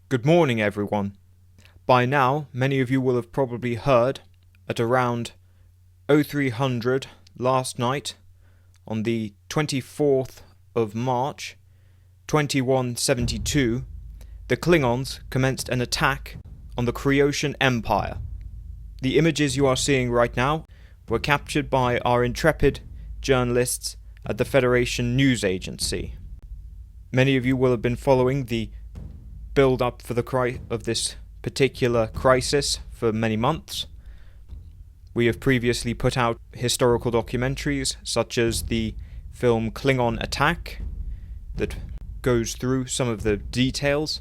Good morning, everyone. By now, many of you will have probably heard at around 0300 last night, on the 24th of March, 2172, the Klingons commenced an attack on the Kriosian Empire. The images you are seeing right now were captured by our intrepid journalists at the Federation News Agency. Many of you will have been following the build-up for of this particular crisis for many months. We have previously put out historical documentaries such as the film Klingon Attack that goes through some of the details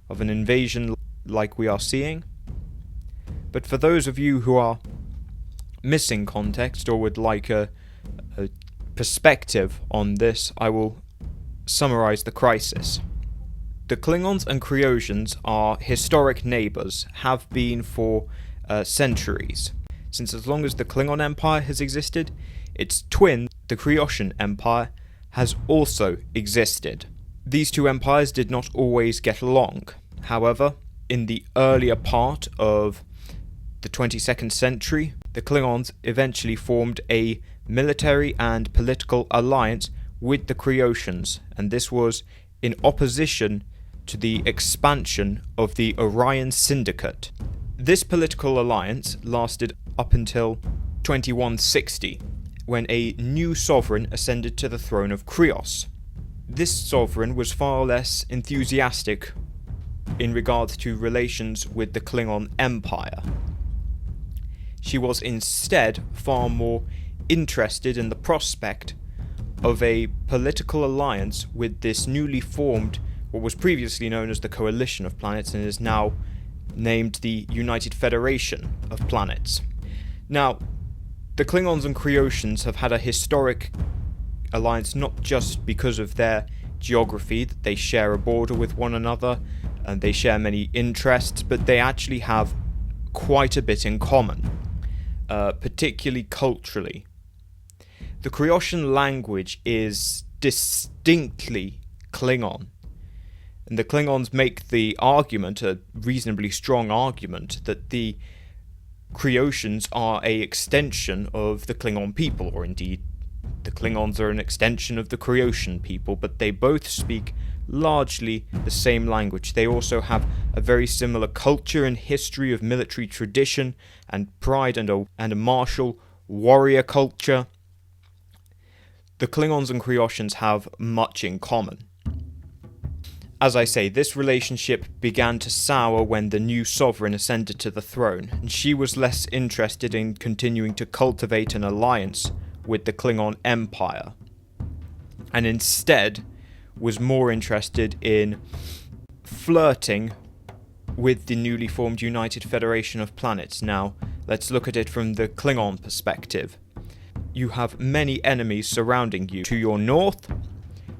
of an invasion like we are seeing. But for those of you who are missing context or would like a perspective on this, I will summarize the crisis. The Klingons and Kriosians are historic neighbours, have been for centuries. Since as long as the Klingon Empire has existed, its twin, the Kriosian Empire, has also existed. These two empires did not always get along. However, in the earlier part of the 22nd century, the Klingons eventually formed a military and political alliance with the Kriosians, and this was in opposition to the expansion of the Orion Syndicate. This political alliance lasted up until 2160, when a new sovereign ascended to the throne of Krios. This sovereign was far less enthusiastic in regards to relations with the Klingon Empire. She was instead far more interested in the prospect of a political alliance with this newly formed, what was previously known as the Coalition of Planets and is now named the United Federation of Planets. Now, the Klingons and Kriosians have had a historic alliance not just because of their geography, that they share a border with one another and they share many interests, but they actually have quite a bit in common, particularly culturally. The Kriosian language is distinctly Klingon, and the Klingons make the argument, a reasonably strong argument, that the Kriosians are an extension of the Klingon people, or indeed the Klingons are an extension of the Kriosian people, but they both speak largely the same language. They also have a very similar culture and history of military tradition and pride and a martial warrior culture. The Klingons and Kriosians have much in common. As I say, this relationship began to sour when the new sovereign ascended to the throne, and she was less interested in continuing to cultivate an alliance with the Klingon Empire, and instead was more interested in flirting with the newly formed United Federation of Planets. Now, let's look at it from the Klingon perspective. You have many enemies surrounding you. To your north,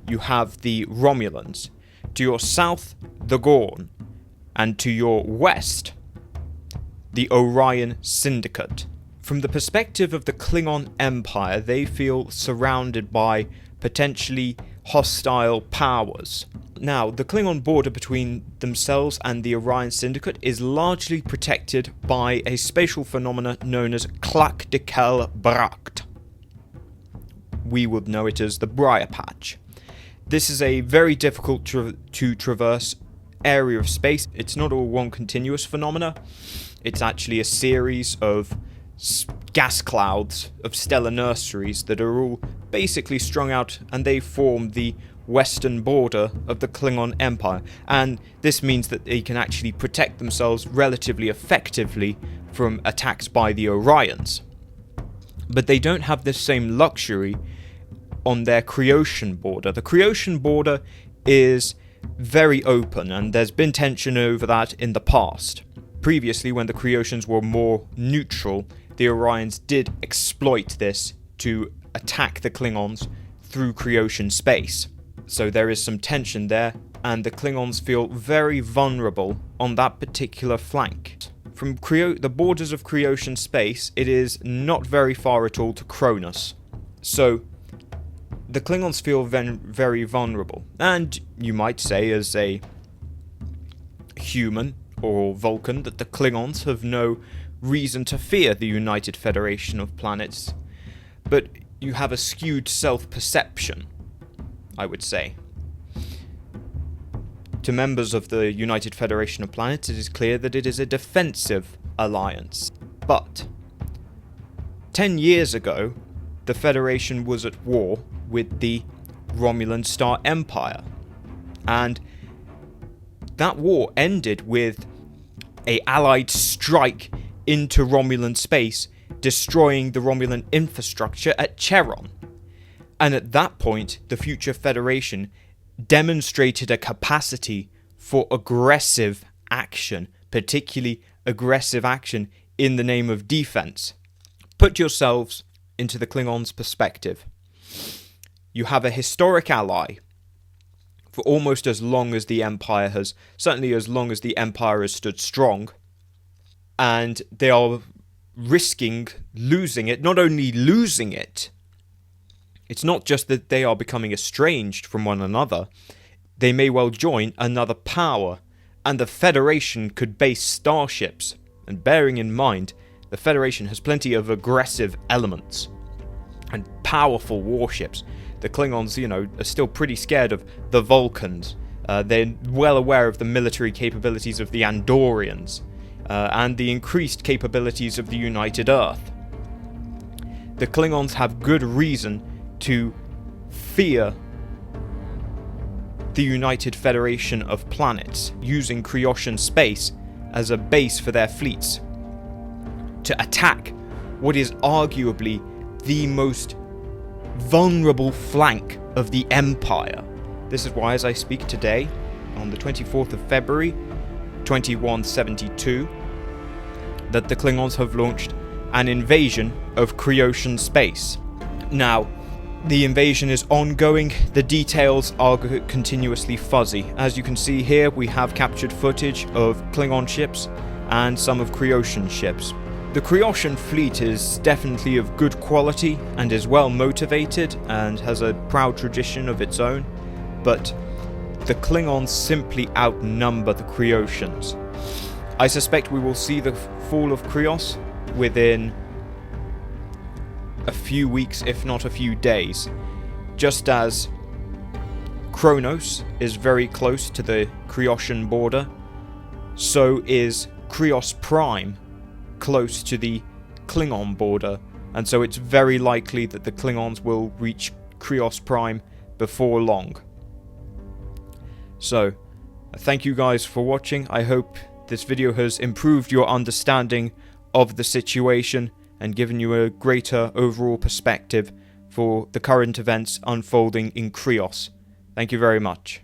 you have the Romulans. To your south, the Gorn. And to your west, the Orion Syndicate. From the perspective of the Klingon Empire, they feel surrounded by potentially hostile powers. Now, the Klingon border between themselves and the Orion Syndicate is largely protected by a spatial phenomena known as Klak de Kel Bracht. We would know it as the Briar Patch. This is a very difficult to traverse area of space. It's not all one continuous phenomena. It's actually a series of gas clouds of stellar nurseries that are all basically strung out, and they form the western border of the Klingon Empire. And this means that they can actually protect themselves relatively effectively from attacks by the Orions. But they don't have this same luxury on their Kriosian border. The Kriosian border is very open, and there's been tension over that in the past. Previously, when the Kriosians were more neutral, the Orions did exploit this to attack the Klingons through Kriosian space. So there is some tension there, and the Klingons feel very vulnerable on that particular flank. From the borders of Kriosian space, it is not very far at all to Kronos. So the Klingons feel very vulnerable, and you might say as a human or Vulcan that the Klingons have no reason to fear the United Federation of Planets, but you have a skewed self-perception, I would say. To members of the United Federation of Planets, it is clear that it is a defensive alliance. But 10 years ago, the Federation was at war with the Romulan Star Empire, and that war ended with an Allied strike into Romulan space, destroying the Romulan infrastructure at Cheron. And at that point, the future Federation demonstrated a capacity for aggressive action, particularly aggressive action in the name of defense. Put yourselves into the Klingons' perspective. You have a historic ally for almost as long as the Empire has, certainly as long as the Empire has stood strong, and they are risking losing it. Not only losing it, it's not just that they are becoming estranged from one another, they may well join another power, and the Federation could base starships. And bearing in mind, the Federation has plenty of aggressive elements and powerful warships. The Klingons, are still pretty scared of the Vulcans. They're well aware of the military capabilities of the Andorians, and the increased capabilities of the United Earth. The Klingons have good reason to fear the United Federation of Planets, using Kriosian space as a base for their fleets to attack what is arguably the most vulnerable flank of the Empire. This is why, as I speak today, on the 24th of February 2172, that the Klingons have launched an invasion of Kriosian space. Now, the invasion is ongoing, the details are continuously fuzzy. As you can see here, we have captured footage of Klingon ships and some of Kriosian ships. The Kriosian fleet is definitely of good quality and is well motivated and has a proud tradition of its own, but the Klingons simply outnumber the Kriosians. I suspect we will see the fall of Krios within a few weeks, if not a few days. Just as Kronos is very close to the Kriosian border, so is Krios Prime close to the Klingon border, and so it's very likely that the Klingons will reach Krios Prime before long. So, thank you guys for watching. I hope this video has improved your understanding of the situation and given you a greater overall perspective for the current events unfolding in Krios. Thank you very much.